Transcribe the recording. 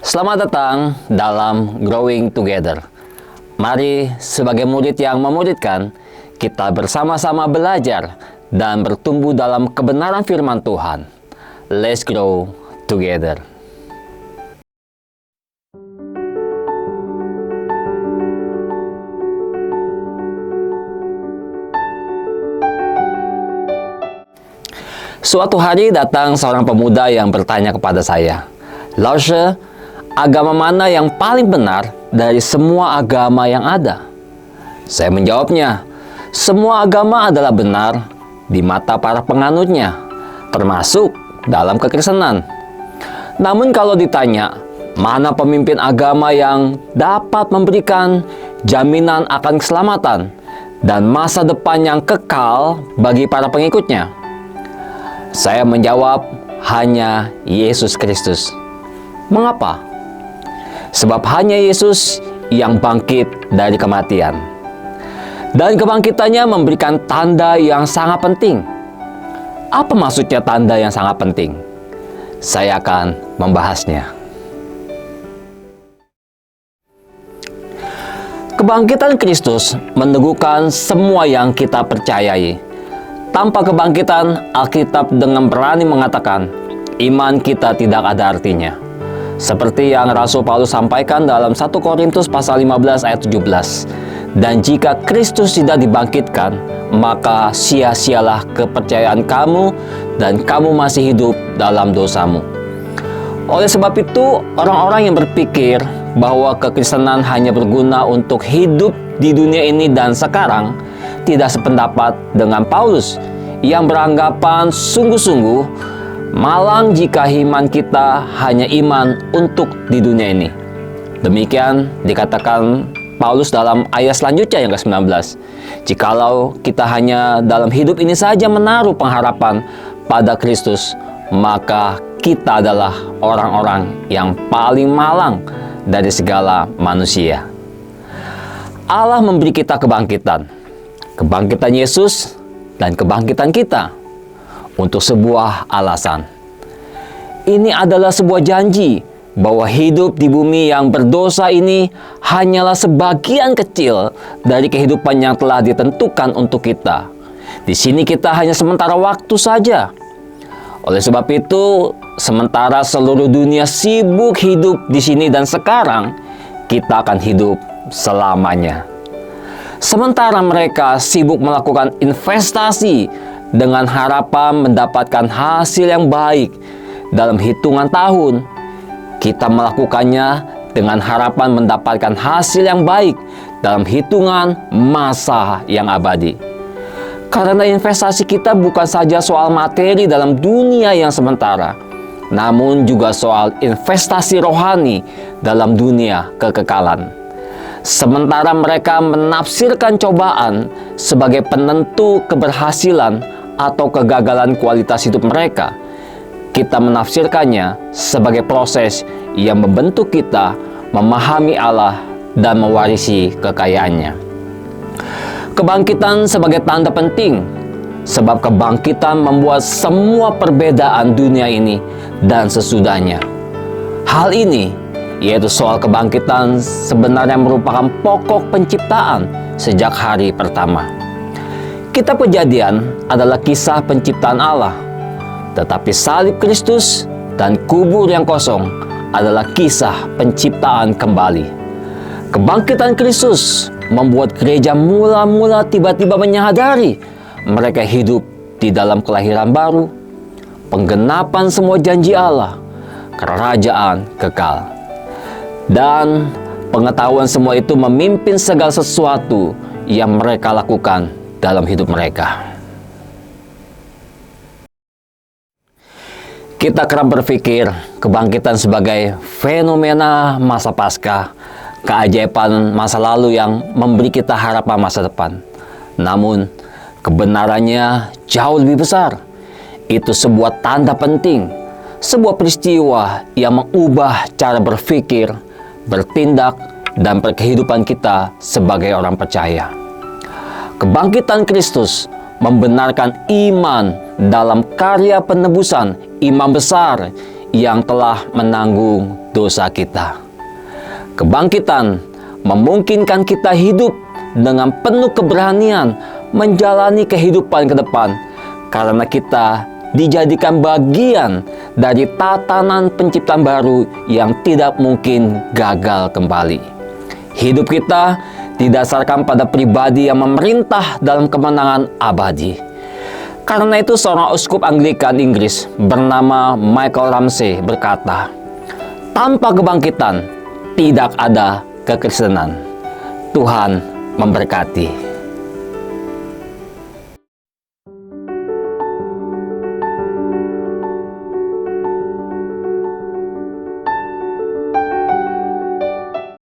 Selamat datang dalam Growing Together. Mari sebagai murid yang memuridkan, kita bersama-sama belajar dan bertumbuh dalam kebenaran firman Tuhan. Let's grow together. Suatu hari datang seorang pemuda yang bertanya kepada saya, "Lausche, agama mana yang paling benar dari semua agama yang ada?" Saya menjawabnya, semua agama adalah benar di mata para penganutnya, termasuk dalam kekristenan. Namun kalau ditanya, mana pemimpin agama yang dapat memberikan jaminan akan keselamatan dan masa depan yang kekal bagi para pengikutnya? Saya menjawab, hanya Yesus Kristus. Mengapa? Sebab hanya Yesus yang bangkit dari kematian. Dan kebangkitannya memberikan tanda yang sangat penting. Apa maksudnya tanda yang sangat penting? Saya akan membahasnya. Kebangkitan Kristus meneguhkan semua yang kita percayai. Tanpa kebangkitan, Alkitab dengan berani mengatakan, iman kita tidak ada artinya. Seperti yang Rasul Paulus sampaikan dalam 1 Korintus pasal 15 ayat 17. Dan jika Kristus tidak dibangkitkan, maka sia-sialah kepercayaan kamu dan kamu masih hidup dalam dosamu. Oleh sebab itu, orang-orang yang berpikir bahwa kekristenan hanya berguna untuk hidup di dunia ini dan sekarang, tidak sependapat dengan Paulus yang beranggapan sungguh-sungguh malang jika iman kita hanya iman untuk di dunia ini. Demikian dikatakan Paulus dalam ayat selanjutnya yang ke-19. Jikalau kita hanya dalam hidup ini saja menaruh pengharapan pada Kristus, maka kita adalah orang-orang yang paling malang dari segala manusia. Allah memberi kita kebangkitan Yesus dan kebangkitan kita untuk sebuah alasan. Ini adalah sebuah janji bahwa hidup di bumi yang berdosa ini hanyalah sebagian kecil dari kehidupan yang telah ditentukan untuk kita. Di sini kita hanya sementara waktu saja. Oleh sebab itu, sementara seluruh dunia sibuk hidup di sini dan sekarang, kita akan hidup selamanya. Sementara mereka sibuk melakukan investasi dengan harapan mendapatkan hasil yang baik dalam hitungan tahun, kita melakukannya dengan harapan mendapatkan hasil yang baik dalam hitungan masa yang abadi. Karena investasi kita bukan saja soal materi dalam dunia yang sementara, namun juga soal investasi rohani dalam dunia kekekalan. Sementara mereka menafsirkan cobaan sebagai penentu keberhasilan atau kegagalan kualitas hidup mereka, kita menafsirkannya sebagai proses yang membentuk kita memahami Allah dan mewarisi kekayaannya. Kebangkitan sebagai tanda penting, sebab kebangkitan membuat semua perbedaan dunia ini dan sesudahnya. Hal ini, yaitu soal kebangkitan, sebenarnya merupakan pokok penciptaan sejak hari pertama. Kitab Kejadian adalah kisah penciptaan Allah, tetapi salib Kristus dan kubur yang kosong adalah kisah penciptaan kembali. Kebangkitan Kristus membuat gereja mula-mula tiba-tiba menyadari mereka hidup di dalam kelahiran baru, penggenapan semua janji Allah, kerajaan kekal. Dan pengetahuan semua itu memimpin segala sesuatu yang mereka lakukan dalam hidup mereka. Kita kerap berpikir kebangkitan sebagai fenomena masa Paskah, keajaiban masa lalu yang memberi kita harapan masa depan. Namun, kebenarannya jauh lebih besar. Itu sebuah tanda penting, sebuah peristiwa yang mengubah cara berpikir, bertindak, dan kehidupan kita sebagai orang percaya. Kebangkitan Kristus membenarkan iman dalam karya penebusan imam besar yang telah menanggung dosa kita. Kebangkitan memungkinkan kita hidup dengan penuh keberanian menjalani kehidupan ke depan karena kita dijadikan bagian dari tatanan penciptaan baru yang tidak mungkin gagal kembali. Hidup kita didasarkan pada pribadi yang memerintah dalam kemenangan abadi. Karena itu seorang uskup Anglikan Inggris bernama Michael Ramsey berkata, "Tanpa kebangkitan tidak ada kekristenan." Tuhan memberkati.